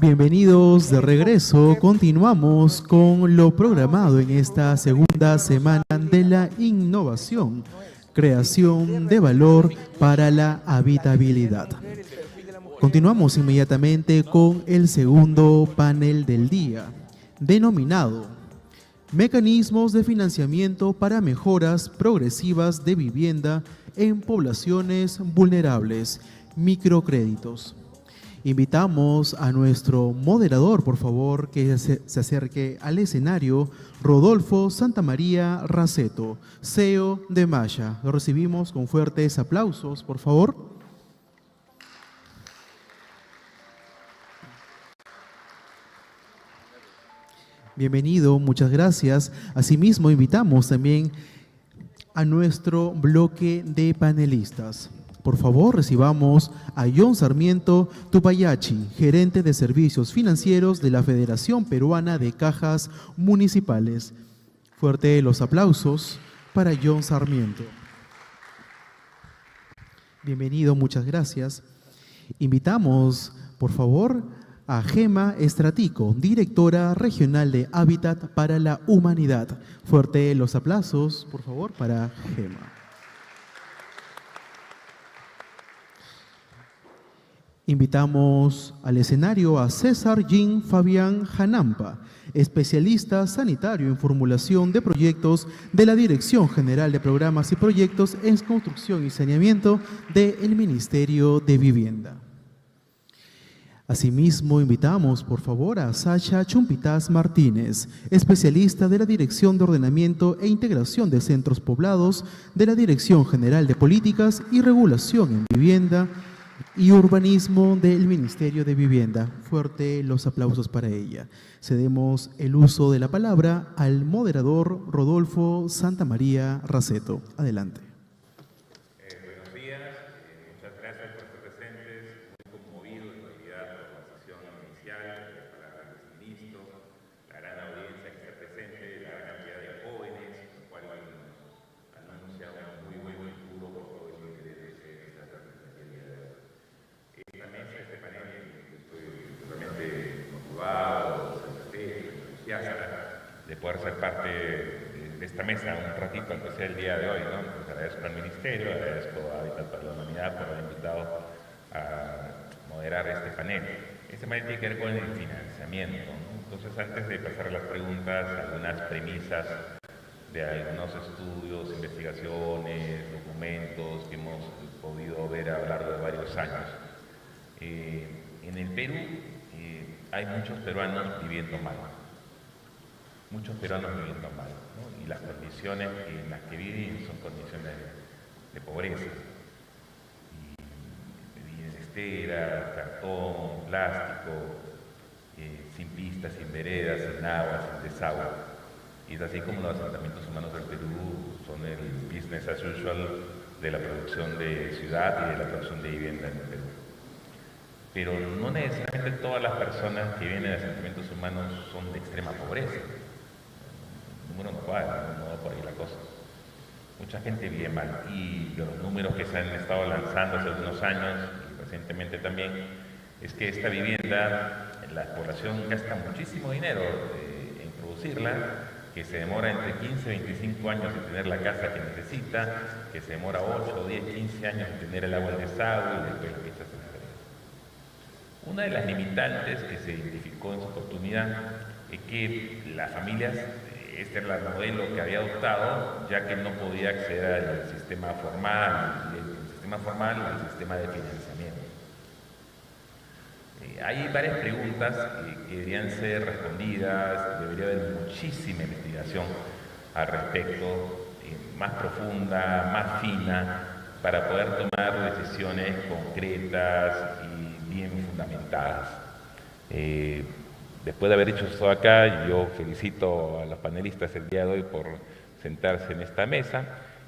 Bienvenidos de regreso. Continuamos con lo programado en esta segunda semana de la innovación, creación de valor para la habitabilidad. Continuamos inmediatamente con el segundo panel del día, denominado Mecanismos de financiamiento para mejoras progresivas de vivienda en poblaciones vulnerables, microcréditos. Invitamos a nuestro moderador, por favor, que se acerque al escenario, Rodolfo Santamaría Raceto, CEO de Maya. Lo recibimos con fuertes aplausos, por favor. Bienvenido, muchas gracias. Asimismo, invitamos también a nuestro bloque de panelistas. Por favor, recibamos a John Sarmiento Tupayachi, gerente de servicios financieros de la Federación Peruana de Cajas Municipales. Fuerte los aplausos para John Sarmiento. Bienvenido, muchas gracias. Invitamos, por favor, a Gema Estratico, directora regional de Hábitat para la Humanidad. Fuerte los aplausos, por favor, para Gema. Invitamos al escenario a César Jean Fabián Janampa, especialista sanitario en formulación de proyectos de la Dirección General de Programas y Proyectos en Construcción y Saneamiento del Ministerio de Vivienda. Asimismo, invitamos, por favor, a Sacha Chumpitas Martínez, especialista de la Dirección de Ordenamiento e Integración de Centros Poblados de la Dirección General de Políticas y Regulación en Vivienda y Urbanismo del Ministerio de Vivienda. Fuerte los aplausos para ella. Cedemos el uso de la palabra al moderador Rodolfo Santamaría Raceto. Adelante. Buenos días, muchas gracias por estar presentes. Muy conmovido en realidad por la sesión inicial, las palabras del ministro, la gran audiencia que está presente, la gran cantidad de jóvenes, lo cual anuncia un muy buen futuro por todo el interés de esta transversalidad. Esta mesa, este panel, estoy totalmente motivado, satisfecho, entusiasta de poder ser parte de esta mesa un ratito, aunque sea el día de hoy, ¿no? Pues agradezco al Ministerio, agradezco a Hábitat para la Humanidad por haber invitado a moderar este panel. Este panel tiene que ver con el financiamiento, ¿no? Entonces, antes de pasar a las preguntas, algunas premisas de algunos estudios, investigaciones, documentos que hemos podido ver a lo largo de varios años. En el Perú hay muchos peruanos viviendo mal, ¿no? Y las condiciones en las que viven son condiciones de pobreza. Viven en estera, cartón, plástico, sin pistas, sin veredas, sin agua, sin desagüe. Y es así como los asentamientos humanos del Perú son el business as usual de la producción de ciudad y de la producción de vivienda en el Perú. Pero no necesariamente todas las personas que viven en asentamientos humanos son de extrema pobreza. El número no va por ahí la cosa. Mucha gente vive mal y los números que se han estado lanzando hace algunos años y recientemente también es que esta vivienda, la población gasta muchísimo dinero en producirla, que se demora entre 15 y 25 años en tener la casa que necesita, que se demora 8, 10, 15 años en tener el agua en desagüe y después las pistas en la. Una de las limitantes que se identificó en su oportunidad es que las familias, este era el modelo que había adoptado, ya que no podía acceder al sistema formal, al sistema de financiamiento. Hay varias preguntas que deberían ser respondidas, debería haber muchísima investigación al respecto, más profunda, más fina, para poder tomar decisiones concretas y bien fundamentadas. Después de haber hecho esto acá, yo felicito a los panelistas el día de hoy por sentarse en esta mesa.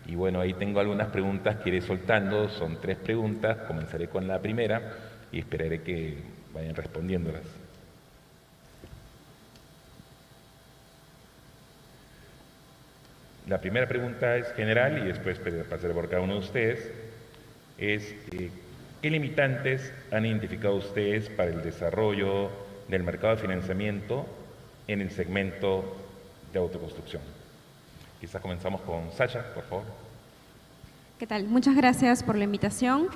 Y bueno, ahí tengo algunas preguntas que iré soltando, son 3 preguntas, comenzaré con la primera y esperaré que vayan respondiéndolas. La primera pregunta es general y después pasaré por cada uno de ustedes. Es, ¿qué limitantes han identificado ustedes para el desarrollo del mercado de financiamiento en el segmento de autoconstrucción. Quizás comenzamos con Sacha, por favor. ¿Qué tal? Muchas gracias por la invitación.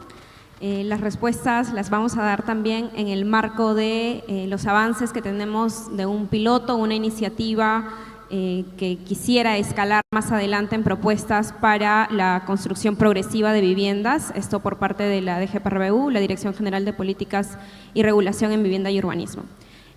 Las respuestas las vamos a dar también en el marco de los avances que tenemos de un piloto, una iniciativa que quisiera escalar más adelante en propuestas para la construcción progresiva de viviendas, esto por parte de la DGPRU, la Dirección General de Políticas y Regulación en Vivienda y Urbanismo.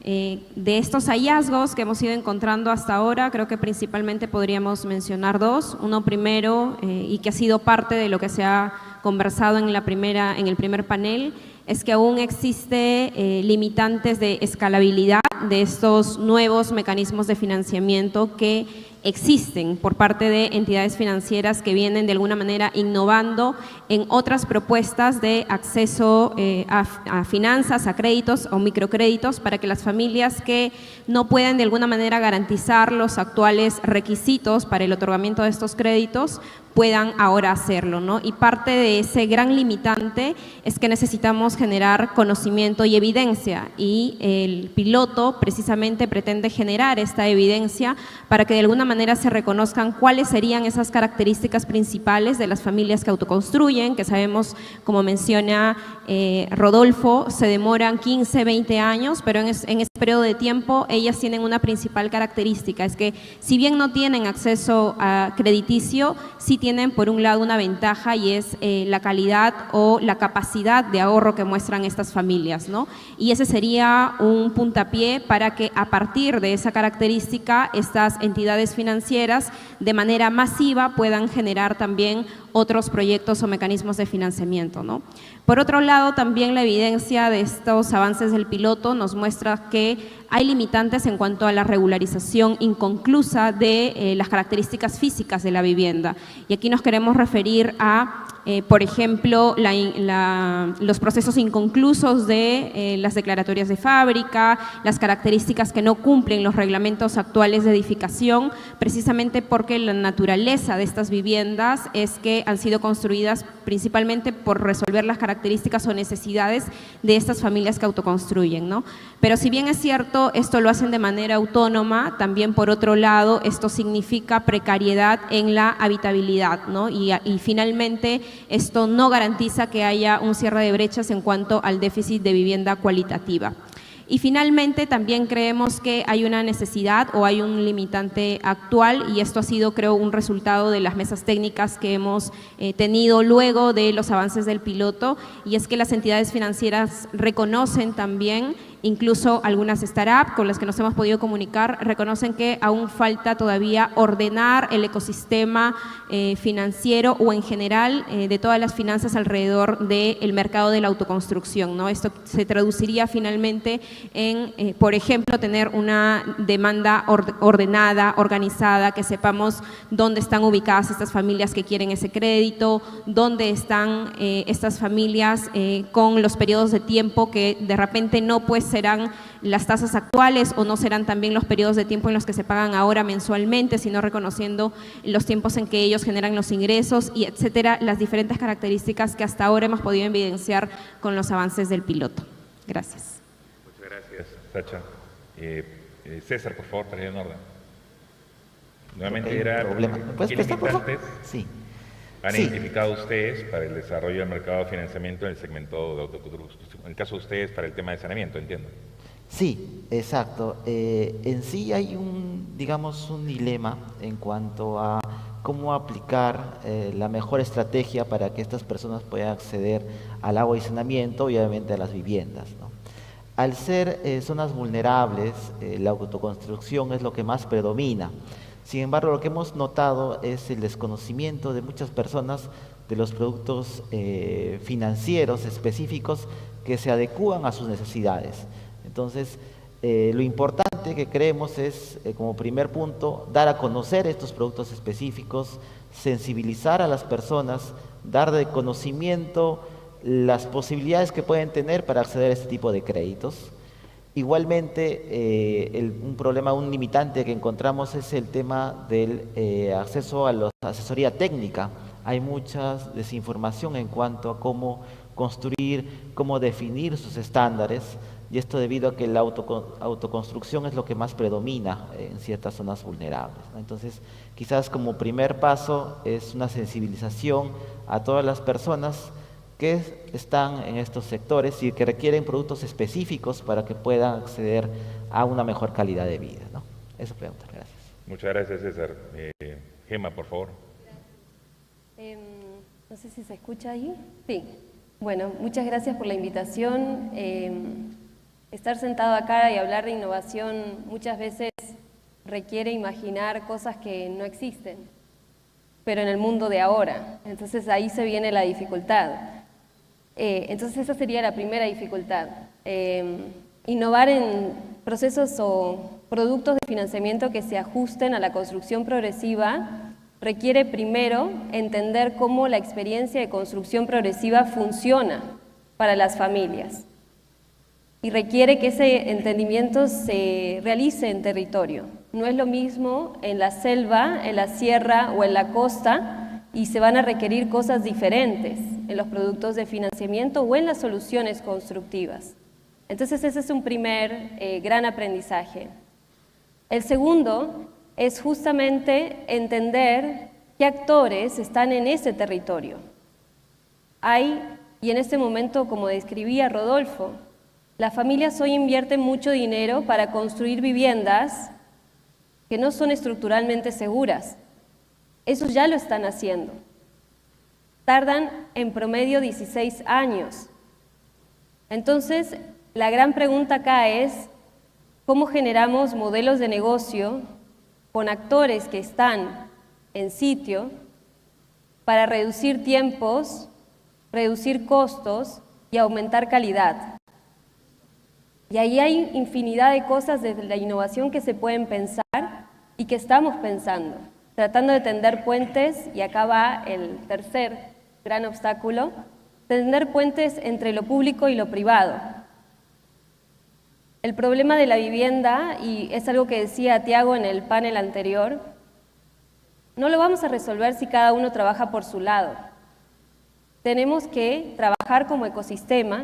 De estos hallazgos que hemos ido encontrando hasta ahora, creo que principalmente podríamos mencionar dos. Uno primero, y que ha sido parte de lo que se ha conversado en el primer panel, es que aún existe limitantes de escalabilidad de estos nuevos mecanismos de financiamiento que existen por parte de entidades financieras que vienen de alguna manera innovando en otras propuestas de acceso a finanzas, a créditos o microcréditos para que las familias que no pueden de alguna manera garantizar los actuales requisitos para el otorgamiento de estos créditos puedan ahora hacerlo, ¿no? Y parte de ese gran limitante es que necesitamos generar conocimiento y evidencia, y el piloto precisamente pretende generar esta evidencia para que de alguna manera se reconozcan cuáles serían esas características principales de las familias que autoconstruyen, que sabemos, como menciona Rodolfo, se demoran 15, 20 años, pero en ese periodo de tiempo ellas tienen una principal característica, es que si bien no tienen acceso a crediticio, sí tienen por un lado una ventaja, y es la calidad o la capacidad de ahorro que muestran estas familias, ¿no? Y ese sería un puntapié para que a partir de esa característica estas entidades financieras de manera masiva puedan generar también otros proyectos o mecanismos de financiamiento, ¿no? Por otro lado, también la evidencia de estos avances del piloto nos muestra que hay limitantes en cuanto a la regularización inconclusa de las características físicas de la vivienda. Y aquí nos queremos referir a, por ejemplo, los procesos inconclusos de las declaratorias de fábrica, las características que no cumplen los reglamentos actuales de edificación, precisamente porque la naturaleza de estas viviendas es que han sido construidas principalmente por resolver las características o necesidades de estas familias que autoconstruyen, ¿no? Pero si bien es cierto, esto lo hacen de manera autónoma, también por otro lado esto significa precariedad en la habitabilidad, ¿no? Y finalmente esto no garantiza que haya un cierre de brechas en cuanto al déficit de vivienda cualitativa. Y finalmente también creemos que hay una necesidad o hay un limitante actual, y esto ha sido, creo, un resultado de las mesas técnicas que hemos tenido luego de los avances del piloto, y es que las entidades financieras reconocen también, incluso algunas startups con las que nos hemos podido comunicar, reconocen que aún falta todavía ordenar el ecosistema financiero o en general de todas las finanzas alrededor del mercado de la autoconstrucción, ¿no? Esto se traduciría finalmente en, por ejemplo, tener una demanda ordenada, organizada, que sepamos dónde están ubicadas estas familias que quieren ese crédito, dónde están estas familias con los periodos de tiempo que de repente no serán las tasas actuales o no serán también los periodos de tiempo en los que se pagan ahora mensualmente, sino reconociendo los tiempos en que ellos generan los ingresos y etcétera, las diferentes características que hasta ahora hemos podido evidenciar con los avances del piloto. Gracias. Muchas gracias, Sacha. César, por favor, para ir en orden. Nuevamente era, ¿qué limitantes han identificado ustedes para el desarrollo del mercado de financiamiento en el segmento de autoconstrucción? En el caso de ustedes, para el tema de saneamiento, entiendo. Sí, exacto. En sí hay un dilema en cuanto a cómo aplicar la mejor estrategia para que estas personas puedan acceder al agua y saneamiento y obviamente a las viviendas, ¿no? Al ser zonas vulnerables, la autoconstrucción es lo que más predomina. Sin embargo, lo que hemos notado es el desconocimiento de muchas personas de los productos financieros específicos que se adecúan a sus necesidades. Entonces, lo importante que creemos es, como primer punto, dar a conocer estos productos específicos, sensibilizar a las personas, dar de conocimiento las posibilidades que pueden tener para acceder a este tipo de créditos. Igualmente, un limitante que encontramos es el tema del acceso a la asesoría técnica. Hay mucha desinformación en cuanto a cómo construir, cómo definir sus estándares. y esto debido a que la autoconstrucción es lo que más predomina en ciertas zonas vulnerables, ¿no? Entonces, quizás como primer paso es una sensibilización a todas las personas que están en estos sectores y que requieren productos específicos para que puedan acceder a una mejor calidad de vida, ¿no? Eso pregunta, gracias. Muchas gracias, César. Gema, por favor. No sé si se escucha ahí. Sí. Bueno, muchas gracias por la invitación. Estar sentado acá y hablar de innovación muchas veces requiere imaginar cosas que no existen, pero en el mundo de ahora. Entonces ahí se viene la dificultad. Entonces esa sería la primera dificultad. Innovar en procesos o productos de financiamiento que se ajusten a la construcción progresiva requiere primero entender cómo la experiencia de construcción progresiva funciona para las familias y requiere que ese entendimiento se realice en territorio. No es lo mismo en la selva, en la sierra o en la costa, y se van a requerir cosas diferentes en los productos de financiamiento o en las soluciones constructivas. Entonces ese es un primer gran aprendizaje. El segundo es justamente entender qué actores están en ese territorio. Hay, y en este momento, como describía Rodolfo, las familias hoy invierten mucho dinero para construir viviendas que no son estructuralmente seguras. Eso ya lo están haciendo. Tardan en promedio 16 años. Entonces, la gran pregunta acá es, ¿cómo generamos modelos de negocio con actores que están en sitio para reducir tiempos, reducir costos y aumentar calidad? Y ahí hay infinidad de cosas desde la innovación que se pueden pensar y que estamos pensando, tratando de tender puentes, y acá va el tercer gran obstáculo, tender puentes entre lo público y lo privado. El problema de la vivienda, y es algo que decía Tiago en el panel anterior, no lo vamos a resolver si cada uno trabaja por su lado. Tenemos que trabajar como ecosistema,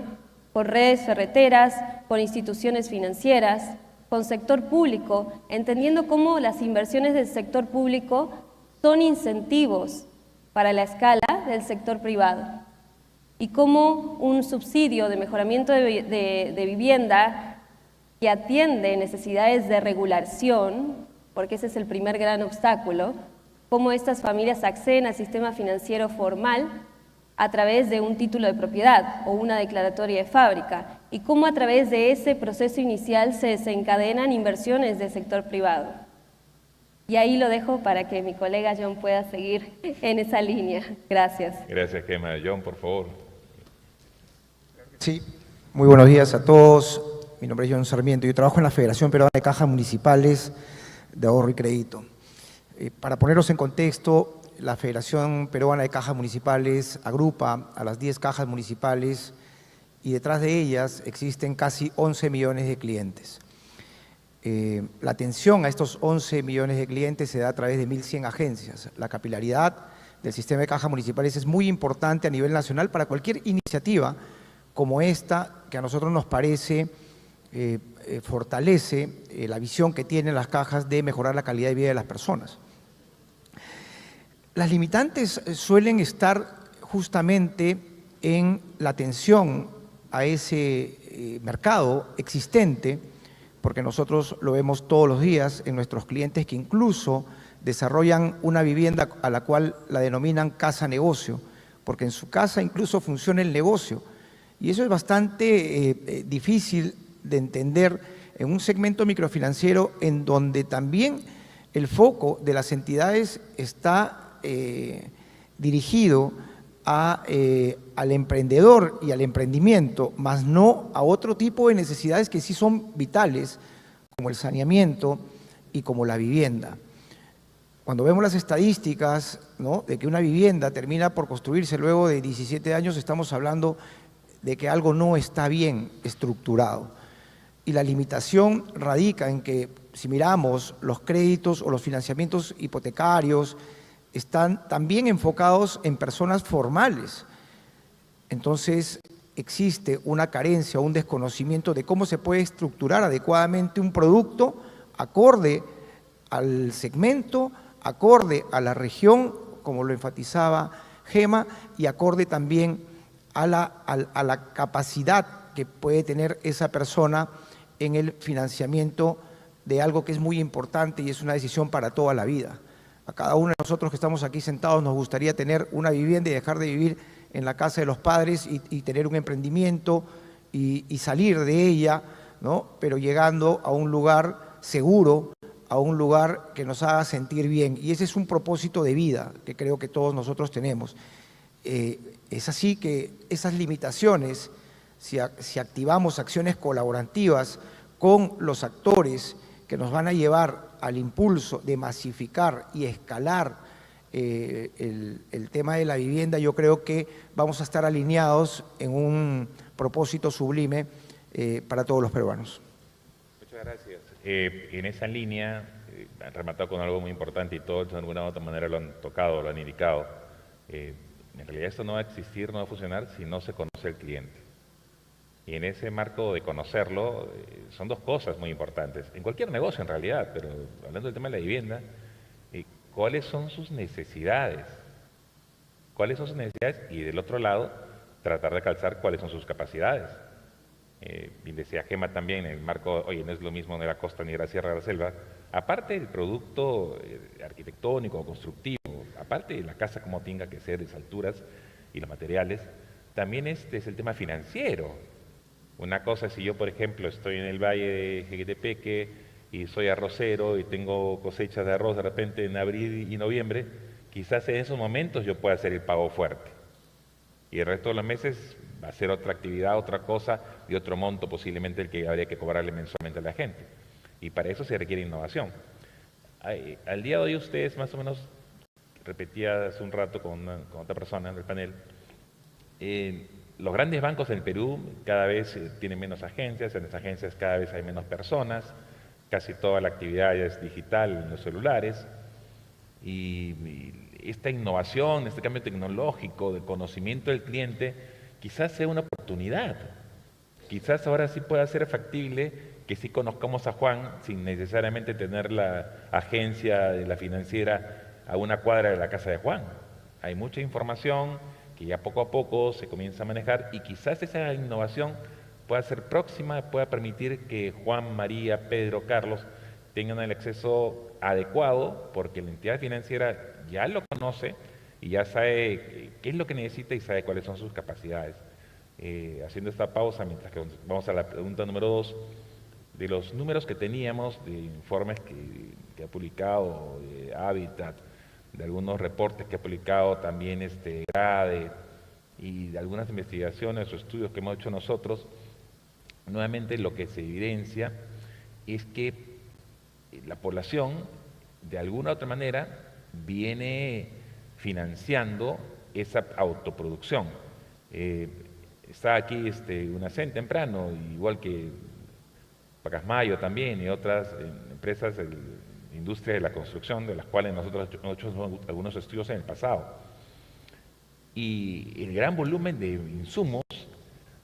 con redes ferreteras, con instituciones financieras, con sector público, entendiendo cómo las inversiones del sector público son incentivos para la escala del sector privado, y cómo un subsidio de mejoramiento de vivienda que atiende necesidades de regulación, porque ese es el primer gran obstáculo, cómo estas familias acceden al sistema financiero formal a través de un título de propiedad o una declaratoria de fábrica, y cómo a través de ese proceso inicial se desencadenan inversiones del sector privado. Y ahí lo dejo para que mi colega John pueda seguir en esa línea. Gracias. Gracias, Gema. John, por favor. Sí, muy buenos días a todos. Mi nombre es John Sarmiento. Yo trabajo en la Federación Peruana de Cajas Municipales de Ahorro y Crédito. Para ponerlos en contexto, la Federación Peruana de Cajas Municipales agrupa a las 10 cajas municipales y detrás de ellas existen casi 11 millones de clientes. La atención a estos 11 millones de clientes se da a través de 1.100 agencias. La capilaridad del sistema de cajas municipales es muy importante a nivel nacional para cualquier iniciativa como esta, que a nosotros nos parece fortalece la visión que tienen las cajas de mejorar la calidad de vida de las personas. Las limitantes suelen estar justamente en la atención a ese mercado existente, porque nosotros lo vemos todos los días en nuestros clientes que incluso desarrollan una vivienda a la cual la denominan casa-negocio, porque en su casa incluso funciona el negocio. Y eso es bastante difícil de entender en un segmento microfinanciero en donde también el foco de las entidades está dirigido al emprendedor y al emprendimiento, más no a otro tipo de necesidades que sí son vitales, como el saneamiento y como la vivienda. Cuando vemos las estadísticas, ¿no?, de que una vivienda termina por construirse luego de 17 años, estamos hablando de que algo no está bien estructurado. Y la limitación radica en que, si miramos los créditos o los financiamientos hipotecarios, están también enfocados en personas formales. Entonces, existe una carencia o un desconocimiento de cómo se puede estructurar adecuadamente un producto acorde al segmento, acorde a la región, como lo enfatizaba Gema, y acorde también a la capacidad que puede tener esa persona en el financiamiento de algo que es muy importante y es una decisión para toda la vida. A cada uno de nosotros que estamos aquí sentados nos gustaría tener una vivienda y dejar de vivir en la casa de los padres y tener un emprendimiento y salir de ella, ¿no? Pero llegando a un lugar seguro, a un lugar que nos haga sentir bien. Y ese es un propósito de vida que creo que todos nosotros tenemos. Es así que esas limitaciones, si activamos acciones colaborativas con los actores que nos van a llevar al impulso de masificar y escalar el tema de la vivienda, yo creo que vamos a estar alineados en un propósito sublime para todos los peruanos. Muchas gracias. En esa línea, han rematado con algo muy importante y todos de alguna u otra manera lo han tocado, lo han indicado. En realidad esto no va a existir, no va a funcionar si no se conoce al cliente. Y en ese marco de conocerlo, son dos cosas muy importantes. En cualquier negocio en realidad, pero hablando del tema de la vivienda, ¿cuáles son sus necesidades? ¿Cuáles son sus necesidades? Y del otro lado, tratar de calzar cuáles son sus capacidades. Bien decía Gema también, en el marco, oye, no es lo mismo de la costa ni de la sierra de la selva. Aparte del producto arquitectónico, constructivo, aparte de la casa como tenga que ser, de alturas y los materiales, también es el tema financiero. Una cosa es si yo, por ejemplo, estoy en el valle de Jequetepeque y soy arrocero y tengo cosechas de arroz de repente en abril y noviembre, quizás en esos momentos yo pueda hacer el pago fuerte. Y el resto de los meses va a ser otra actividad, otra cosa, de otro monto posiblemente el que habría que cobrarle mensualmente a la gente. Y para eso se requiere innovación. Al día de hoy ustedes más o menos, repetía hace un rato con otra persona en el panel, los grandes bancos en Perú cada vez tienen menos agencias, en las agencias cada vez hay menos personas, casi toda la actividad ya es digital en los celulares, y esta innovación, este cambio tecnológico de conocimiento del cliente, quizás sea una oportunidad. Quizás ahora sí pueda ser factible que sí conozcamos a Juan sin necesariamente tener la agencia de la financiera a una cuadra de la casa de Juan. Hay mucha información que ya poco a poco se comienza a manejar y quizás esa innovación pueda ser próxima, pueda permitir que Juan, María, Pedro, Carlos tengan el acceso adecuado porque la entidad financiera ya lo conoce y ya sabe qué es lo que necesita y sabe cuáles son sus capacidades. Haciendo esta pausa, mientras que vamos a la pregunta número 2, de los números que teníamos, de informes que ha publicado Habitat, de algunos reportes que ha publicado también GRADE y de algunas investigaciones o estudios que hemos hecho nosotros, nuevamente lo que se evidencia es que la población, de alguna u otra manera, viene financiando esa autoproducción. Está aquí UNACEN temprano, igual que Pacasmayo también y otras empresas de industria de la construcción, de las cuales nosotros hemos hecho algunos estudios en el pasado. Y el gran volumen de insumos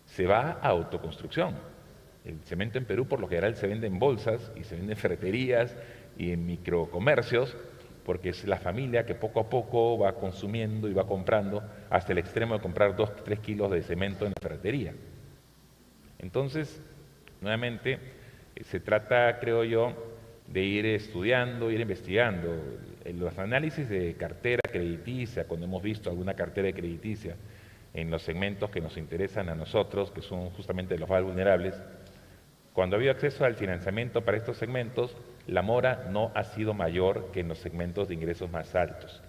se va a autoconstrucción. El cemento en Perú por lo general se vende en bolsas y se vende en ferreterías y en microcomercios, porque es la familia que poco a poco va consumiendo y va comprando hasta el extremo de comprar 2-3 kilos de cemento en la ferretería. Entonces, nuevamente, se trata, creo yo, de ir estudiando, ir investigando. En los análisis de cartera crediticia, cuando hemos visto alguna cartera crediticia en los segmentos que nos interesan a nosotros, que son justamente los más vulnerables, cuando ha habido acceso al financiamiento para estos segmentos, la mora no ha sido mayor que en los segmentos de ingresos más altos.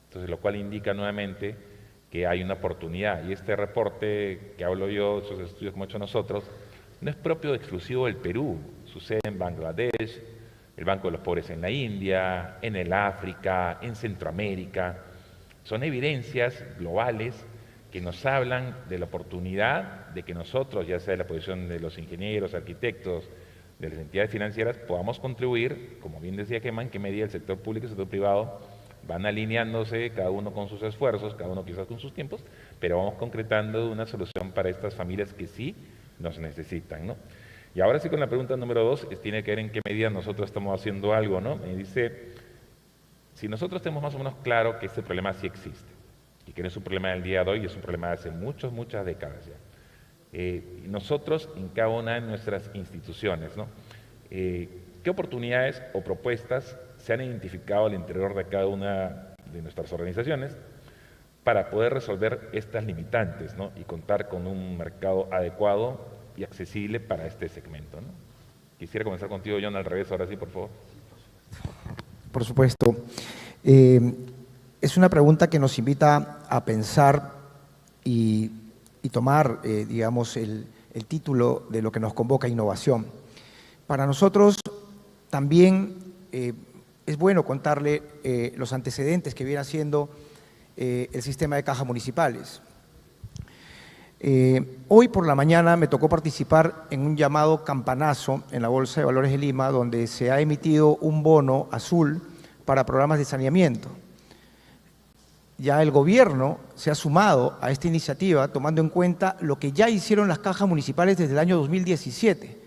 Entonces, lo cual indica nuevamente que hay una oportunidad. Y este reporte que hablo yo, esos estudios que hemos hecho nosotros, no es propio exclusivo del Perú. Sucede en Bangladesh, el Banco de los Pobres en la India, en el África, en Centroamérica. Son evidencias globales que nos hablan de la oportunidad de que nosotros, ya sea de la posición de los ingenieros, arquitectos, de las entidades financieras, podamos contribuir, como bien decía Gemma, en qué medida el sector público y el sector privado van alineándose cada uno con sus esfuerzos, cada uno quizás con sus tiempos, pero vamos concretando una solución para estas familias que sí nos necesitan, ¿no? Y ahora sí con la pregunta número 2, tiene que ver en qué medida nosotros estamos haciendo algo, ¿no? Me dice, si nosotros tenemos más o menos claro que este problema sí existe, y que no es un problema del día de hoy, es un problema de hace muchas décadas ya. Nosotros en cada una de nuestras instituciones, ¿no? ¿Qué oportunidades o propuestas se han identificado al interior de cada una de nuestras organizaciones para poder resolver estas limitantes, ¿no? Y contar con un mercado adecuado y accesible para este segmento, ¿no? Quisiera comenzar contigo, John, al revés, ahora sí, por favor. Por supuesto. Es una pregunta que nos invita a pensar y tomar, digamos, el título de lo que nos convoca innovación. Para nosotros también es bueno contarle los antecedentes que viene haciendo el sistema de cajas municipales. Hoy por la mañana me tocó participar en un llamado campanazo en la Bolsa de Valores de Lima, donde se ha emitido un bono azul para programas de saneamiento. Ya el gobierno se ha sumado a esta iniciativa tomando en cuenta lo que ya hicieron las cajas municipales desde el año 2017.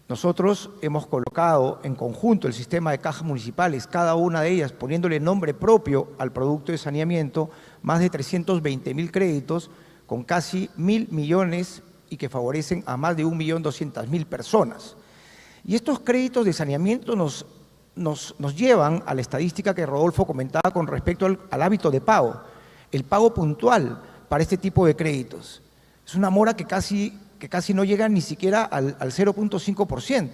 Nosotros hemos colocado en conjunto el sistema de cajas municipales, cada una de ellas poniéndole nombre propio al producto de saneamiento, más de 320.000 créditos con casi 1.000 millones y que favorecen a más de 1.200.000 personas. Y estos créditos de saneamiento nos llevan a la estadística que Rodolfo comentaba con respecto al hábito de pago, el pago puntual para este tipo de créditos. Es una mora que casi no llega ni siquiera al 0.5%.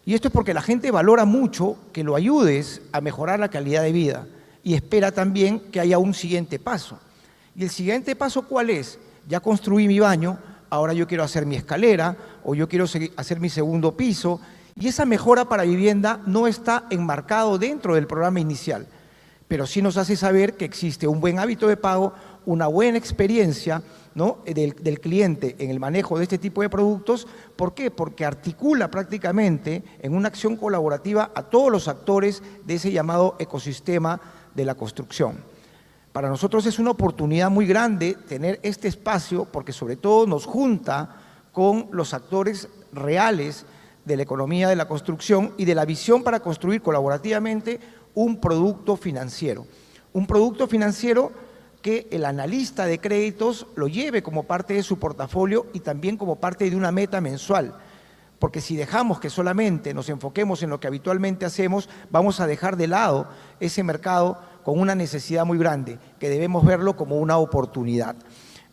Y esto es porque la gente valora mucho que lo ayudes a mejorar la calidad de vida y espera también que haya un siguiente paso. ¿Y el siguiente paso cuál es? Ya construí mi baño, ahora yo quiero hacer mi escalera o yo quiero hacer mi segundo piso, y esa mejora para vivienda no está enmarcado dentro del programa inicial, pero sí nos hace saber que existe un buen hábito de pago, una buena experiencia, ¿no?, del cliente en el manejo de este tipo de productos. ¿Por qué? Porque articula prácticamente en una acción colaborativa a todos los actores de ese llamado ecosistema de la construcción. Para nosotros es una oportunidad muy grande tener este espacio porque sobre todo nos junta con los actores reales de la economía de la construcción y de la visión para construir colaborativamente un producto financiero. Un producto financiero que el analista de créditos lo lleve como parte de su portafolio y también como parte de una meta mensual. Porque si dejamos que solamente nos enfoquemos en lo que habitualmente hacemos, vamos a dejar de lado ese mercado con una necesidad muy grande, que debemos verlo como una oportunidad.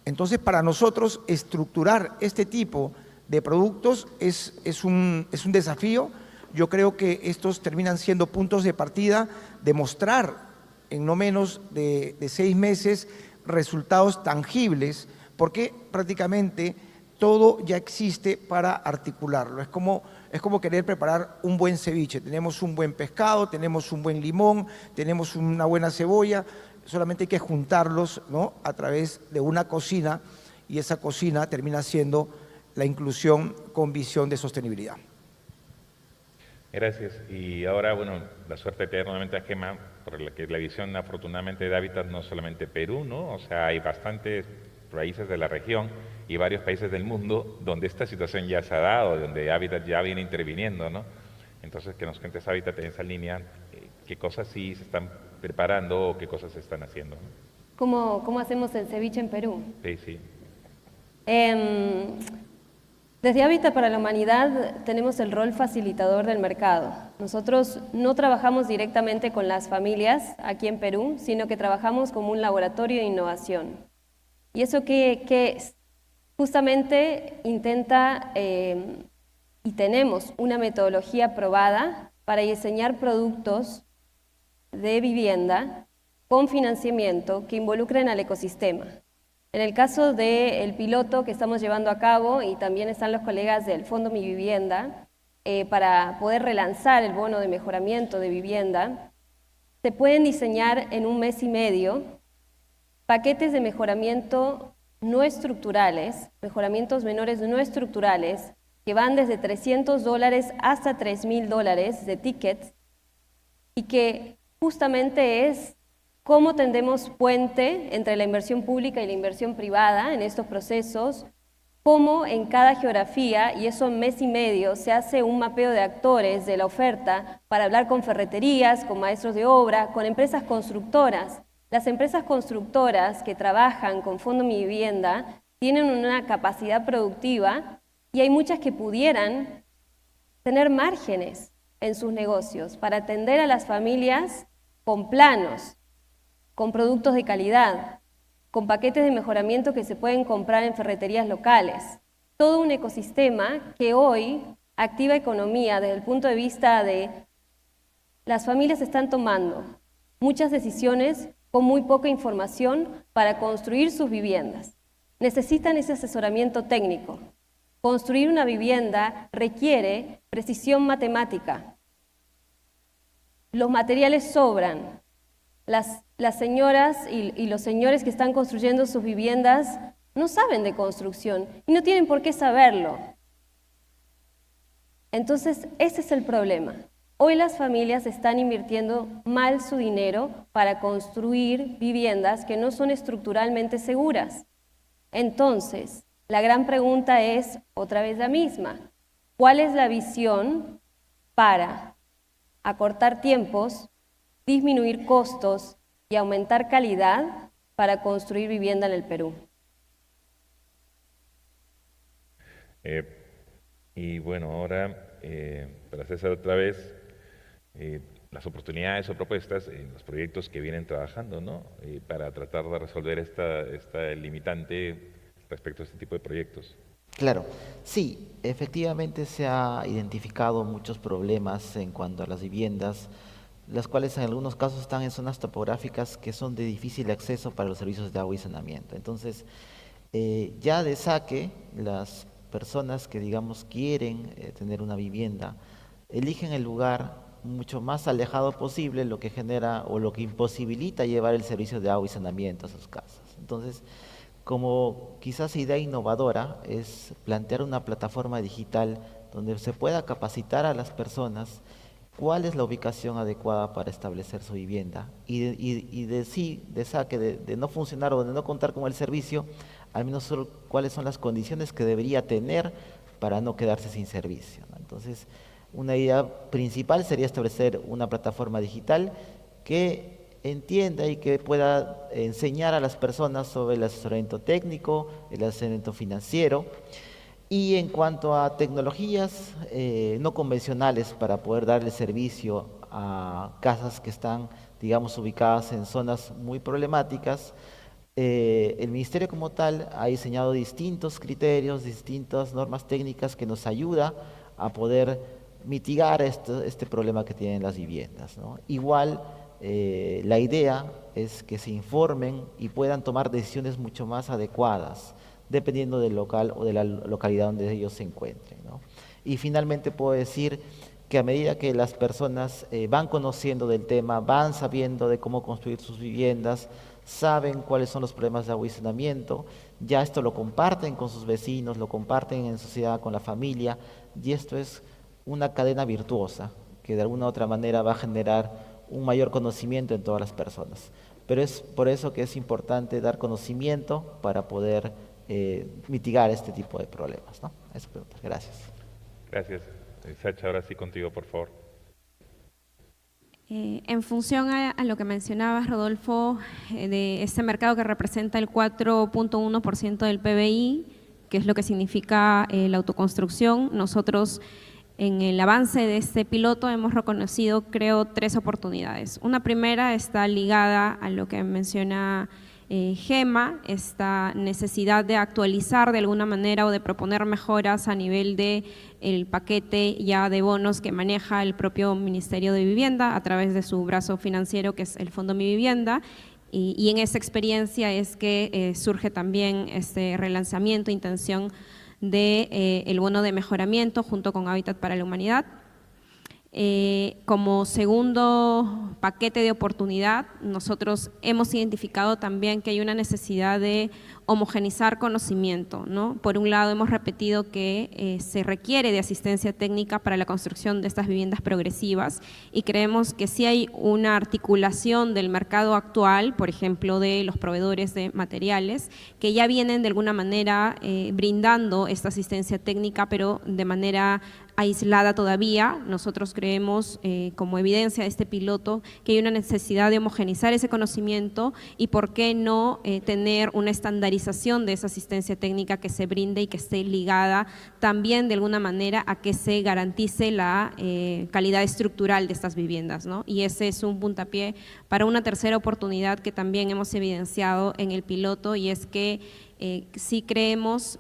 Entonces, para nosotros, estructurar este tipo de productos es un desafío. Yo creo que estos terminan siendo puntos de partida de mostrar en no menos de 6 meses resultados tangibles, porque prácticamente todo ya existe para articularlo. Es como querer preparar un buen ceviche. Tenemos un buen pescado, tenemos un buen limón, tenemos una buena cebolla, solamente hay que juntarlos, ¿no?, a través de una cocina, y esa cocina termina siendo la inclusión con visión de sostenibilidad. Gracias. Y ahora, bueno, la suerte de tener nuevamente a Gema, por la visión afortunadamente de Hábitat no solamente Perú, ¿no? O sea, hay bastantes países de la región y varios países del mundo donde esta situación ya se ha dado, donde Hábitat ya viene interviniendo, ¿no? Entonces, que nos cuentes Hábitat en esa línea, qué cosas sí se están preparando o qué cosas se están haciendo, ¿no? ¿Cómo hacemos el ceviche en Perú? Sí. Desde Hábitat para la Humanidad tenemos el rol facilitador del mercado. Nosotros no trabajamos directamente con las familias aquí en Perú, sino que trabajamos como un laboratorio de innovación. ¿Y eso qué es? Justamente intenta, y tenemos una metodología probada para diseñar productos de vivienda con financiamiento que involucren al ecosistema. En el caso del piloto que estamos llevando a cabo, y también están los colegas del Fondo Mi Vivienda, para poder relanzar el bono de mejoramiento de vivienda, se pueden diseñar en 1 mes y medio paquetes de mejoramiento no estructurales, mejoramientos menores no estructurales, que van desde $300 hasta $3.000 de tickets, y que justamente es cómo tendemos puente entre la inversión pública y la inversión privada en estos procesos, cómo en cada geografía, y eso en mes y medio, se hace un mapeo de actores de la oferta para hablar con ferreterías, con maestros de obra, con empresas constructoras. Las empresas constructoras que trabajan con Fondo Mi Vivienda tienen una capacidad productiva y hay muchas que pudieran tener márgenes en sus negocios para atender a las familias con planos, con productos de calidad, con paquetes de mejoramiento que se pueden comprar en ferreterías locales. Todo un ecosistema que hoy activa economía desde el punto de vista de las familias están tomando muchas decisiones con muy poca información para construir sus viviendas. Necesitan ese asesoramiento técnico. Construir una vivienda requiere precisión matemática. Los materiales sobran. Las señoras y los señores que están construyendo sus viviendas no saben de construcción y no tienen por qué saberlo. Entonces, ese es el problema. Hoy las familias están invirtiendo mal su dinero para construir viviendas que no son estructuralmente seguras. Entonces, la gran pregunta es otra vez la misma. ¿Cuál es la visión para acortar tiempos, disminuir costos y aumentar calidad para construir vivienda en el Perú? Y bueno, ahora, para César otra vez, las oportunidades o propuestas en los proyectos que vienen trabajando, ¿no? Para tratar de resolver esta limitante respecto a este tipo de proyectos. Claro, sí, efectivamente se ha identificado muchos problemas en cuanto a las viviendas, las cuales en algunos casos están en zonas topográficas que son de difícil acceso para los servicios de agua y saneamiento. Entonces, ya de saque, las personas que, digamos, quieren tener una vivienda, eligen el lugar mucho más alejado posible, lo que genera o lo que imposibilita llevar el servicio de agua y saneamiento a sus casas. Entonces, como quizás idea innovadora es plantear una plataforma digital donde se pueda capacitar a las personas cuál es la ubicación adecuada para establecer su vivienda y de saque de no funcionar o de no contar con el servicio, al menos solo cuáles son las condiciones que debería tener para no quedarse sin servicio, ¿no? Entonces, una idea principal sería establecer una plataforma digital que entienda y que pueda enseñar a las personas sobre el asesoramiento técnico, el asesoramiento financiero. Y en cuanto a tecnologías no convencionales para poder darle servicio a casas que están, digamos, ubicadas en zonas muy problemáticas, el Ministerio como tal ha diseñado distintos criterios, distintas normas técnicas que nos ayuda a poder mitigar este problema que tienen las viviendas, ¿no? Igual, la idea es que se informen y puedan tomar decisiones mucho más adecuadas, dependiendo del local o de la localidad donde ellos se encuentren, ¿no? Y finalmente puedo decir que a medida que las personas van conociendo del tema, van sabiendo de cómo construir sus viviendas, saben cuáles son los problemas de agua y saneamiento, ya esto lo comparten con sus vecinos, lo comparten en sociedad con la familia, y esto es una cadena virtuosa que de alguna u otra manera va a generar un mayor conocimiento en todas las personas. Pero es por eso que es importante dar conocimiento para poder mitigar este tipo de problemas, ¿no? Eso, gracias. Gracias. Sacha, ahora sí contigo, por favor. En función a lo que mencionabas, Rodolfo, de este mercado que representa el 4.1% del PBI, que es lo que significa la autoconstrucción, nosotros en el avance de este piloto hemos reconocido, creo, 3 oportunidades. Una primera está ligada a lo que menciona Gema, esta necesidad de actualizar de alguna manera o de proponer mejoras a nivel de el paquete ya de bonos que maneja el propio Ministerio de Vivienda a través de su brazo financiero, que es el Fondo Mi Vivienda, y en esa experiencia es que surge también este relanzamiento, intención de el bono de mejoramiento junto con Hábitat para la Humanidad. Como segundo paquete de oportunidad, nosotros hemos identificado también que hay una necesidad de homogenizar conocimiento, ¿no? Por un lado, hemos repetido que se requiere de asistencia técnica para la construcción de estas viviendas progresivas y creemos que sí hay una articulación del mercado actual, por ejemplo, de los proveedores de materiales, que ya vienen de alguna manera brindando esta asistencia técnica, pero de manera aislada todavía. Nosotros creemos, como evidencia de este piloto, que hay una necesidad de homogenizar ese conocimiento y por qué no tener una estandarización de esa asistencia técnica que se brinde y que esté ligada también de alguna manera a que se garantice la calidad estructural de estas viviendas, ¿no? Y ese es un puntapié para una tercera oportunidad que también hemos evidenciado en el piloto, y es que sí creemos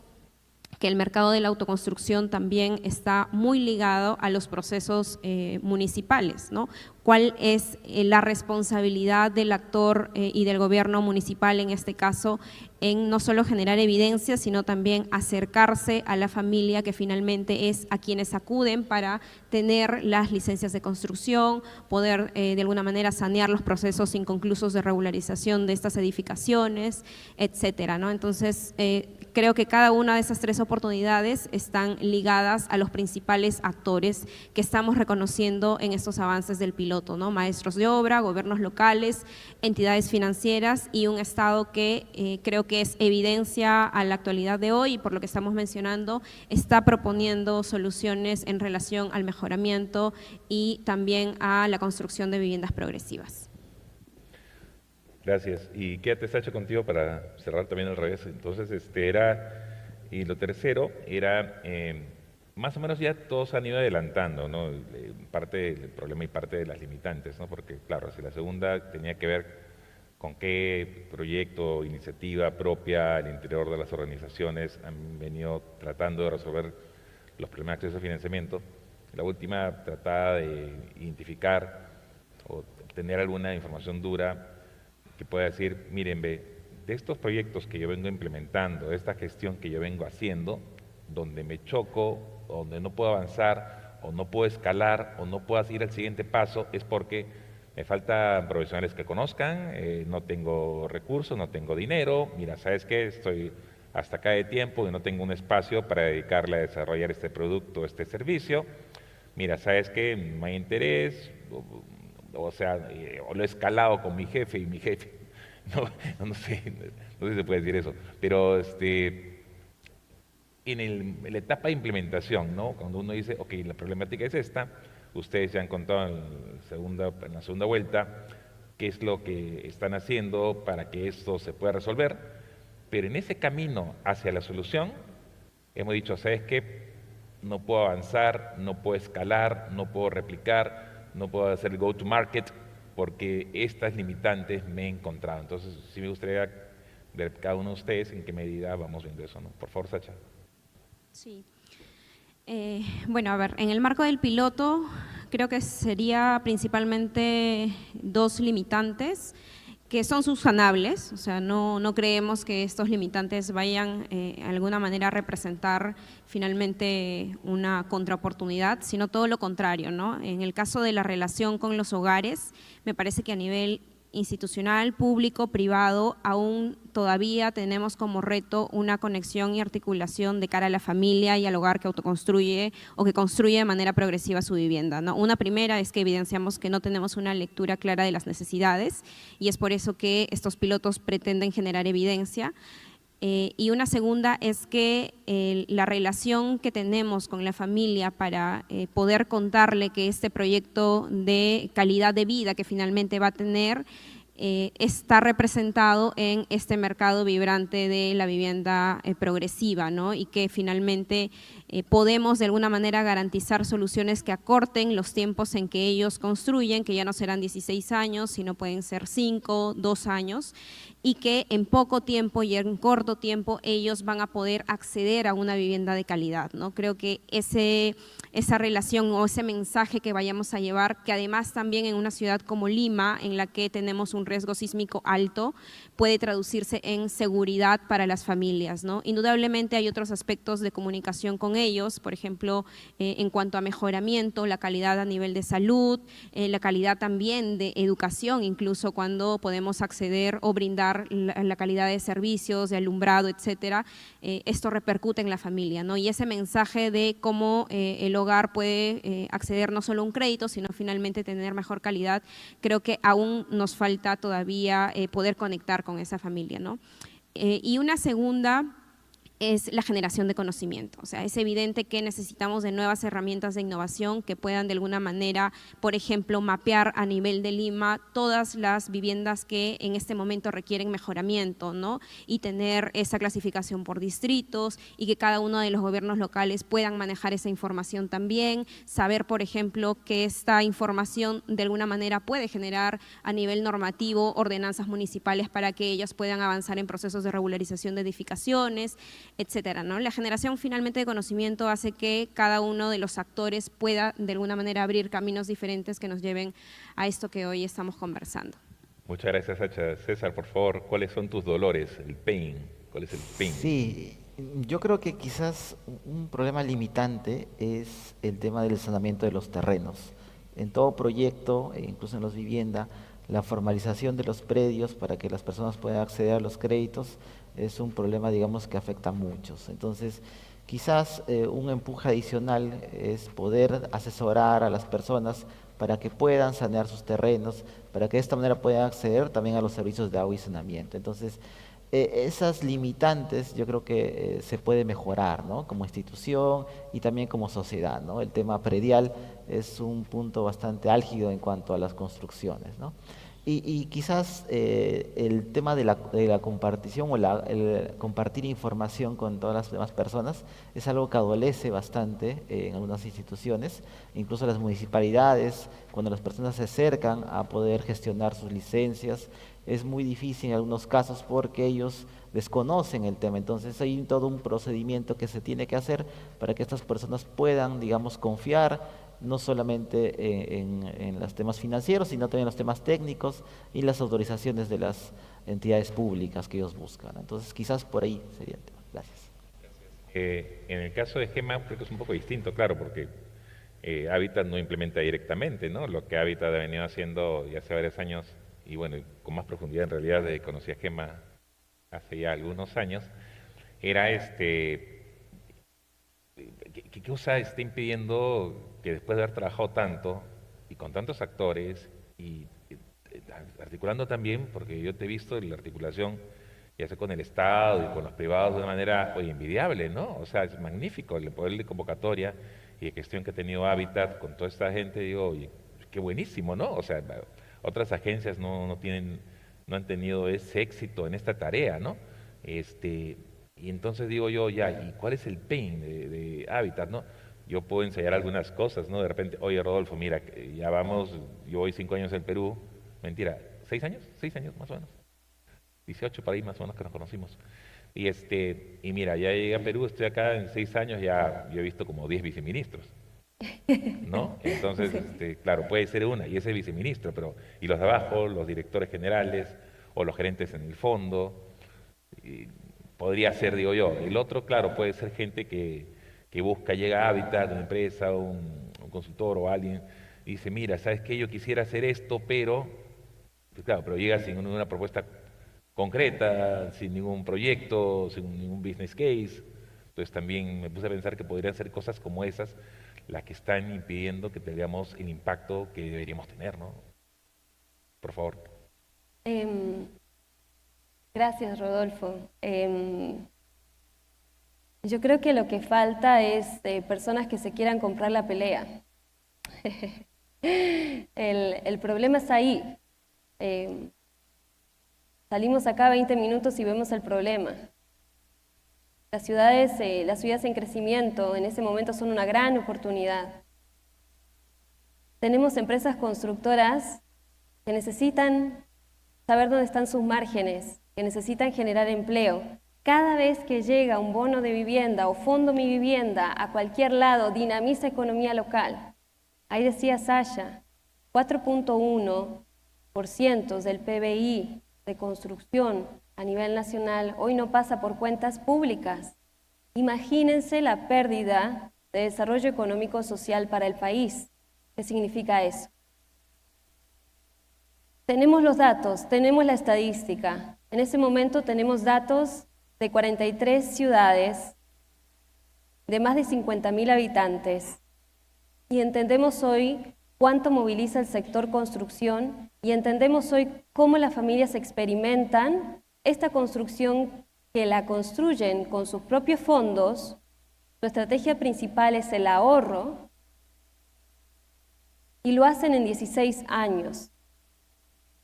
que el mercado de la autoconstrucción también está muy ligado a los procesos municipales, ¿no? ¿Cuál es la responsabilidad del actor y del gobierno municipal en este caso en no solo generar evidencia, sino también acercarse a la familia, que finalmente es a quienes acuden para tener las licencias de construcción, poder de alguna manera sanear los procesos inconclusos de regularización de estas edificaciones, etcétera, ¿no? Entonces, creo que cada una de esas tres oportunidades están ligadas a los principales actores que estamos reconociendo en estos avances del piloto, ¿no? Maestros de obra, gobiernos locales, entidades financieras y un Estado que creo que es evidencia a la actualidad de hoy, y por lo que estamos mencionando, está proponiendo soluciones en relación al mejoramiento y también a la construcción de viviendas progresivas. Gracias. Y quédate, Sacha, contigo para cerrar también al revés. Entonces, y lo tercero era, más o menos ya todos han ido adelantando, ¿no? Parte del problema y parte de las limitantes, ¿no? Porque, claro, si la segunda tenía que ver con qué proyecto, iniciativa propia al interior de las organizaciones han venido tratando de resolver los problemas de acceso a financiamiento. La última trataba de identificar o obtener alguna información dura que pueda decir, miren, de estos proyectos que yo vengo implementando, de esta gestión que yo vengo haciendo, donde me choco, donde no puedo avanzar, o no puedo escalar, o no puedo ir al siguiente paso, es porque me faltan profesionales que conozcan, no tengo recursos, no tengo dinero, mira, ¿sabes qué? Estoy hasta acá de tiempo y no tengo un espacio para dedicarle a desarrollar este producto, este servicio. Mira, ¿sabes qué? No hay interés, o lo he escalado con mi jefe y mi jefe, no sé si se puede decir eso, pero en la etapa de implementación, ¿no? Cuando uno dice, ok, la problemática es esta, ustedes ya han contado en la segunda vuelta qué es lo que están haciendo para que esto se pueda resolver, pero en ese camino hacia la solución hemos dicho, ¿sabes qué? No puedo avanzar, no puedo escalar, no puedo replicar, no puedo hacer el go-to-market porque estas limitantes me he encontrado. Entonces, sí me gustaría ver cada uno de ustedes en qué medida vamos viendo eso, ¿no? Por favor, Sacha. Sí. Bueno, a ver, en el marco del piloto creo que sería principalmente dos limitantes que son subsanables, o sea, no creemos que estos limitantes vayan de alguna manera a representar finalmente una contraoportunidad, sino todo lo contrario, ¿no? En el caso de la relación con los hogares, me parece que a nivel institucional, público, privado, aún todavía tenemos como reto una conexión y articulación de cara a la familia y al hogar que autoconstruye o que construye de manera progresiva su vivienda, ¿no? Una primera es que evidenciamos que no tenemos una lectura clara de las necesidades y es por eso que estos pilotos pretenden generar evidencia. Y una segunda es que la relación que tenemos con la familia para poder contarle que este proyecto de calidad de vida que finalmente va a tener está representado en este mercado vibrante de la vivienda progresiva, ¿no? Y que finalmente podemos de alguna manera garantizar soluciones que acorten los tiempos en que ellos construyen, que ya no serán 16 años, sino pueden ser 5, 2 años, y que en poco tiempo y en corto tiempo ellos van a poder acceder a una vivienda de calidad, ¿no? Creo que esa relación o ese mensaje que vayamos a llevar, que además también en una ciudad como Lima, en la que tenemos un riesgo sísmico alto, puede traducirse en seguridad para las familias, ¿no? Indudablemente hay otros aspectos de comunicación con ellos, por ejemplo, en cuanto a mejoramiento, la calidad a nivel de salud, la calidad también de educación, incluso cuando podemos acceder o brindar la calidad de servicios, de alumbrado, etcétera, esto repercute en la familia, ¿no? Y ese mensaje de cómo el hogar puede acceder no solo a un crédito, sino finalmente tener mejor calidad, creo que aún nos falta todavía poder conectar con esa familia, ¿no? Y una segunda es la generación de conocimiento. O sea, es evidente que necesitamos de nuevas herramientas de innovación que puedan de alguna manera, por ejemplo, mapear a nivel de Lima todas las viviendas que en este momento requieren mejoramiento, ¿no? Y tener esa clasificación por distritos y que cada uno de los gobiernos locales puedan manejar esa información también, saber, por ejemplo, que esta información de alguna manera puede generar a nivel normativo ordenanzas municipales para que ellas puedan avanzar en procesos de regularización de edificaciones, etcétera, ¿no? La generación finalmente de conocimiento hace que cada uno de los actores pueda de alguna manera abrir caminos diferentes que nos lleven a esto que hoy estamos conversando. Muchas gracias, Sacha. César, por favor, ¿cuáles son tus dolores? El pain. ¿Cuál es el pain? Sí, yo creo que quizás un problema limitante es el tema del saneamiento de los terrenos. En todo proyecto, incluso en los viviendas, la formalización de los predios para que las personas puedan acceder a los créditos es un problema, digamos, que afecta a muchos. Entonces, quizás un empuje adicional es poder asesorar a las personas para que puedan sanear sus terrenos, para que de esta manera puedan acceder también a los servicios de agua y saneamiento. Entonces, esas limitantes yo creo que se puede mejorar, ¿no? Como institución y también como sociedad, ¿no? El tema predial es un punto bastante álgido en cuanto a las construcciones, ¿no? Y quizás el tema de la compartición o el compartir información con todas las demás personas es algo que adolece bastante en algunas instituciones, incluso las municipalidades, cuando las personas se acercan a poder gestionar sus licencias, es muy difícil en algunos casos porque ellos desconocen el tema. Entonces hay todo un procedimiento que se tiene que hacer para que estas personas puedan, digamos, confiar no solamente en los temas financieros, sino también en los temas técnicos y las autorizaciones de las entidades públicas que ellos buscan. Entonces, quizás por ahí sería el tema. Gracias. En el caso de Gema, creo que es un poco distinto, claro, porque Hábitat no implementa directamente, ¿no? Lo que Hábitat ha venido haciendo ya hace varios años, y bueno, con más profundidad en realidad, desde que conocí a Gema hace ya algunos años, era ¿qué cosa está impidiendo que después de haber trabajado tanto y con tantos actores y articulando también, porque yo te he visto en la articulación, ya sea con el Estado y con los privados, de una manera envidiable, ¿no? O sea, es magnífico el poder de convocatoria y de gestión que ha tenido Hábitat con toda esta gente. Digo, oye, qué buenísimo, ¿no? O sea, otras agencias no han tenido ese éxito en esta tarea, ¿no? Y entonces digo yo, ya, ¿y cuál es el pain de Hábitat, no? Yo puedo ensayar algunas cosas, ¿no? De repente, oye, Rodolfo, mira, ya vamos, yo voy 5 años en Perú, mentira, 6 años más o menos, 18 para ahí más o menos que nos conocimos. Y mira, ya llegué a Perú, estoy acá en 6 años, ya yo he visto como 10 viceministros, ¿no? Entonces, claro, puede ser una, y ese viceministro, pero, y los de abajo, los directores generales, o los gerentes en el fondo, podría ser, digo yo. El otro, claro, puede ser gente que busca, llega a Hábitat, una empresa, un consultor o alguien, y dice, mira, ¿sabes qué? Yo quisiera hacer esto, pero, pues claro, pero llega sin ninguna propuesta concreta, sin ningún proyecto, sin ningún business case. Entonces también me puse a pensar que podrían ser cosas como esas las que están impidiendo que tengamos el impacto que deberíamos tener, ¿no? Por favor. Gracias, Rodolfo. Yo creo que lo que falta es personas que se quieran comprar la pelea. El problema está ahí. Salimos acá 20 minutos y vemos el problema. Las ciudades en crecimiento en ese momento son una gran oportunidad. Tenemos empresas constructoras que necesitan saber dónde están sus márgenes, que necesitan generar empleo. Cada vez que llega un bono de vivienda o fondo Mi Vivienda a cualquier lado, dinamiza economía local. Ahí decía Sasha, 4.1% del PBI de construcción a nivel nacional hoy no pasa por cuentas públicas. Imagínense la pérdida de desarrollo económico social para el país. ¿Qué significa eso? Tenemos los datos, tenemos la estadística. En ese momento tenemos datos de 43 ciudades, de más de 50.000 habitantes. Y entendemos hoy cuánto moviliza el sector construcción y entendemos hoy cómo las familias experimentan esta construcción que la construyen con sus propios fondos. Su estrategia principal es el ahorro y lo hacen en 16 años.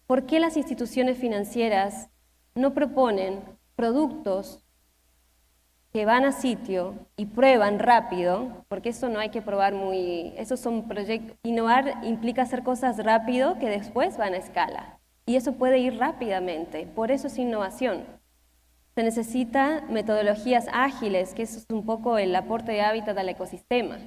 ¿Por qué las instituciones financieras no proponen productos que van a sitio y prueban rápido? Porque eso no hay que probar esos son proyectos. Innovar implica hacer cosas rápido que después van a escala. Y eso puede ir rápidamente, por eso es innovación. Se necesita metodologías ágiles, que eso es un poco el aporte de hábitat al ecosistema.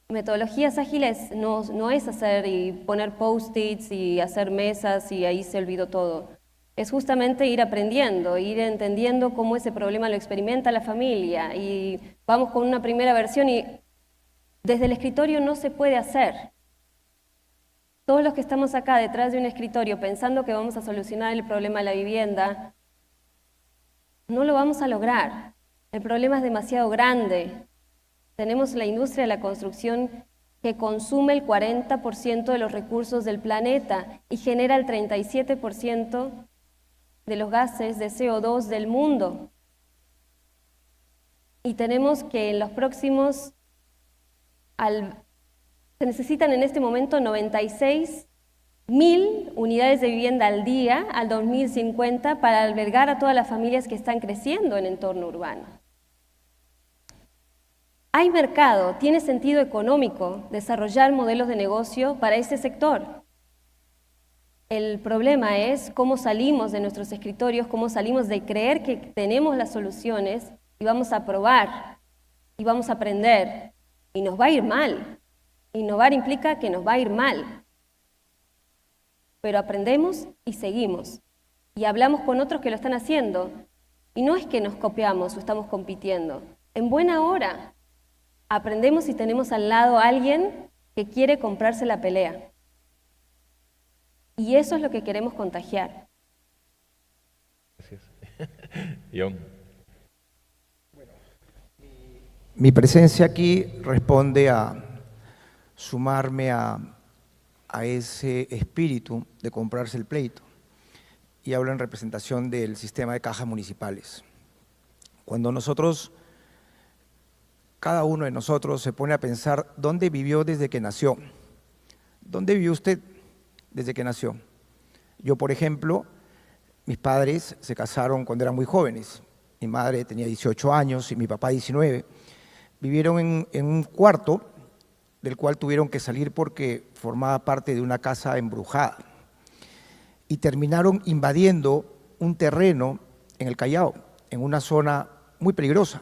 Metodologías ágiles no es hacer y poner post-its y hacer mesas y ahí se olvidó todo. Es justamente ir aprendiendo, ir entendiendo cómo ese problema lo experimenta la familia y vamos con una primera versión y desde el escritorio no se puede hacer. Todos los que estamos acá detrás de un escritorio pensando que vamos a solucionar el problema de la vivienda, no lo vamos a lograr. El problema es demasiado grande. Tenemos la industria de la construcción que consume el 40% de los recursos del planeta y genera el 37% de los gases de CO2 del mundo. Y tenemos que en los próximos, se necesitan en este momento 96.000 unidades de vivienda al día al 2050 para albergar a todas las familias que están creciendo en el entorno urbano. Hay mercado, tiene sentido económico desarrollar modelos de negocio para ese sector. El problema es cómo salimos de nuestros escritorios, cómo salimos de creer que tenemos las soluciones y vamos a probar y vamos a aprender y nos va a ir mal. Innovar implica que nos va a ir mal, pero aprendemos y seguimos y hablamos con otros que lo están haciendo y no es que nos copiamos o estamos compitiendo. En buena hora aprendemos y tenemos al lado a alguien que quiere comprarse la pelea. Y eso es lo que queremos contagiar. Gracias. John. Mi presencia aquí responde a sumarme a ese espíritu de comprarse el pleito y hablo en representación del sistema de cajas municipales. Cuando cada uno de nosotros se pone a pensar dónde vivió desde que nació, ¿dónde vivió usted desde que nació? Yo, por ejemplo, mis padres se casaron cuando eran muy jóvenes. Mi madre tenía 18 años y mi papá 19. Vivieron en un cuarto del cual tuvieron que salir porque formaba parte de una casa embrujada. Y terminaron invadiendo un terreno en el Callao, en una zona muy peligrosa,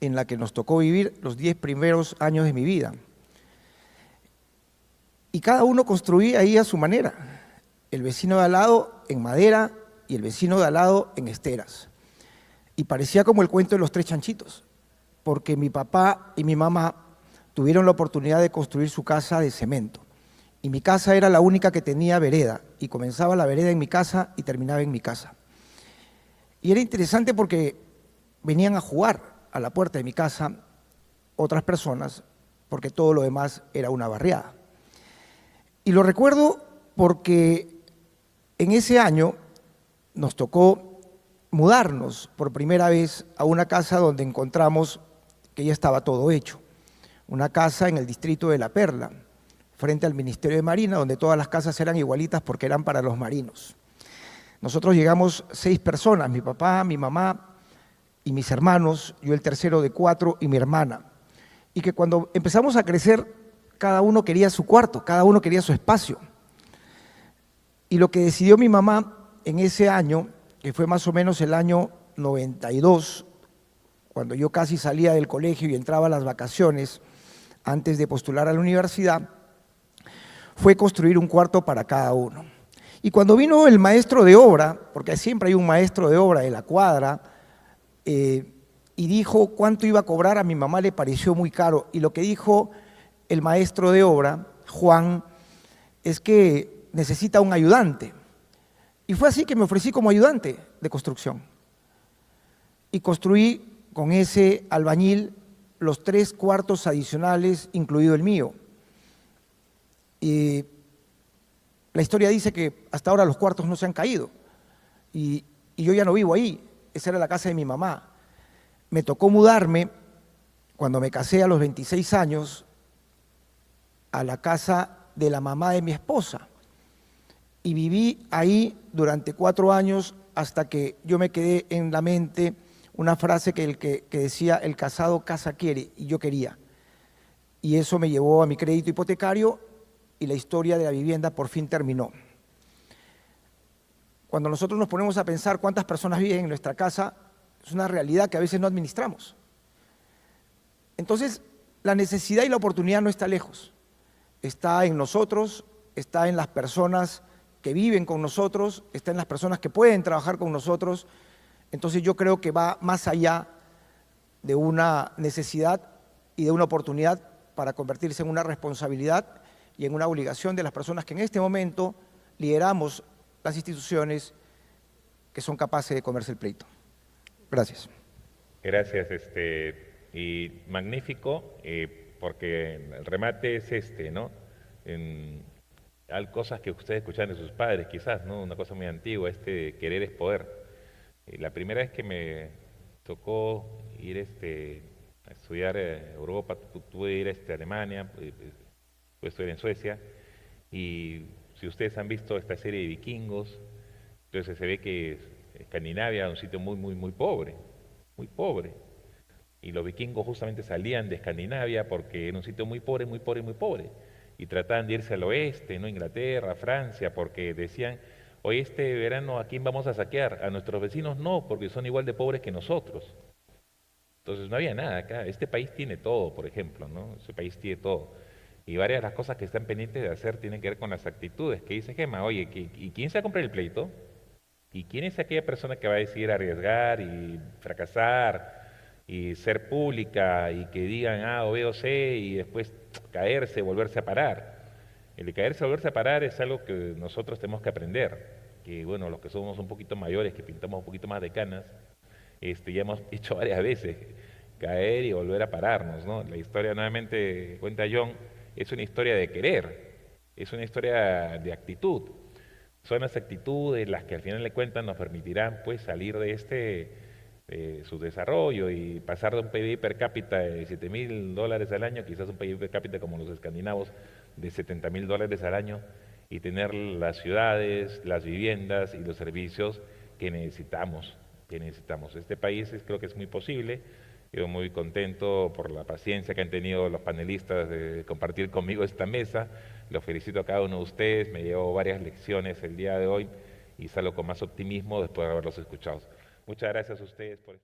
en la que nos tocó vivir los 10 primeros años de mi vida. Y cada uno construía ahí a su manera. El vecino de al lado en madera y el vecino de al lado en esteras. Y parecía como el cuento de los 3 chanchitos, porque mi papá y mi mamá tuvieron la oportunidad de construir su casa de cemento. Y mi casa era la única que tenía vereda, y comenzaba la vereda en mi casa y terminaba en mi casa. Y era interesante porque venían a jugar a la puerta de mi casa otras personas, porque todo lo demás era una barriada. Y lo recuerdo porque en ese año nos tocó mudarnos por primera vez a una casa donde encontramos que ya estaba todo hecho. Una casa en el distrito de La Perla, frente al Ministerio de Marina, donde todas las casas eran igualitas porque eran para los marinos. Nosotros llegamos 6 personas, mi papá, mi mamá y mis hermanos, yo el tercero de 4 y mi hermana. Y que cuando empezamos a crecer, cada uno quería su cuarto, cada uno quería su espacio. Y lo que decidió mi mamá en ese año, que fue más o menos el año 92, cuando yo casi salía del colegio y entraba a las vacaciones antes de postular a la universidad, fue construir un cuarto para cada uno. Y cuando vino el maestro de obra, porque siempre hay un maestro de obra de la cuadra, y dijo cuánto iba a cobrar, a mi mamá le pareció muy caro. Y lo que dijo el maestro de obra, Juan, es que necesita un ayudante. Y fue así que me ofrecí como ayudante de construcción. Y construí con ese albañil los 3 cuartos adicionales, incluido el mío. Y la historia dice que hasta ahora los cuartos no se han caído. Y yo ya no vivo ahí, esa era la casa de mi mamá. Me tocó mudarme, cuando me casé a los 26 años, a la casa de la mamá de mi esposa. Y viví ahí durante 4 años hasta que yo me quedé en la mente una frase que decía, el casado casa quiere, y yo quería. Y eso me llevó a mi crédito hipotecario y la historia de la vivienda por fin terminó. Cuando nosotros nos ponemos a pensar cuántas personas viven en nuestra casa, es una realidad que a veces no administramos. Entonces, la necesidad y la oportunidad no está lejos. Está en nosotros, está en las personas que viven con nosotros, está en las personas que pueden trabajar con nosotros. Entonces yo creo que va más allá de una necesidad y de una oportunidad para convertirse en una responsabilidad y en una obligación de las personas que en este momento lideramos las instituciones que son capaces de comerse el pleito. Gracias. Gracias, y magnífico, porque el remate es ¿no? Hay cosas que ustedes escuchan de sus padres, quizás, ¿no? Una cosa muy antigua, querer es poder. La primera vez que me tocó ir a estudiar a Europa, pude ir a Alemania, pude estudiar en Suecia, y si ustedes han visto esta serie de vikingos, entonces se ve que Escandinavia es un sitio muy, muy, muy pobre, y los vikingos justamente salían de Escandinavia porque era un sitio muy pobre, muy pobre, muy pobre, y trataban de irse al oeste, ¿no? Inglaterra, Francia, porque decían, hoy este verano, ¿a quién vamos a saquear? A nuestros vecinos no, porque son igual de pobres que nosotros. Entonces no había nada acá. Este país tiene todo, por ejemplo, ¿no? Este país tiene todo. Y varias de las cosas que están pendientes de hacer tienen que ver con las actitudes. Que dice Gemma, oye, ¿y quién se va a comprar el pleito? ¿Y quién es aquella persona que va a decidir arriesgar y fracasar y ser pública y que digan A o B o C y después caerse, volverse a parar? El de caerse, volverse a parar es algo que nosotros tenemos que aprender, que bueno, los que somos un poquito mayores, que pintamos un poquito más de canas, ya hemos hecho varias veces, caer y volver a pararnos, ¿no? La historia, nuevamente, cuenta John, es una historia de querer, es una historia de actitud. Son las actitudes las que al final de cuentas nos permitirán pues salir de su desarrollo y pasar de un PIB per cápita de $7.000 al año, quizás un PIB per cápita como los escandinavos de $70.000 al año, y tener las ciudades, las viviendas y los servicios que necesitamos. Este país creo que es muy posible. Yo muy contento por la paciencia que han tenido los panelistas de compartir conmigo esta mesa. Los felicito a cada uno de ustedes, me llevo varias lecciones el día de hoy y salgo con más optimismo después de haberlos escuchado. Muchas gracias a ustedes por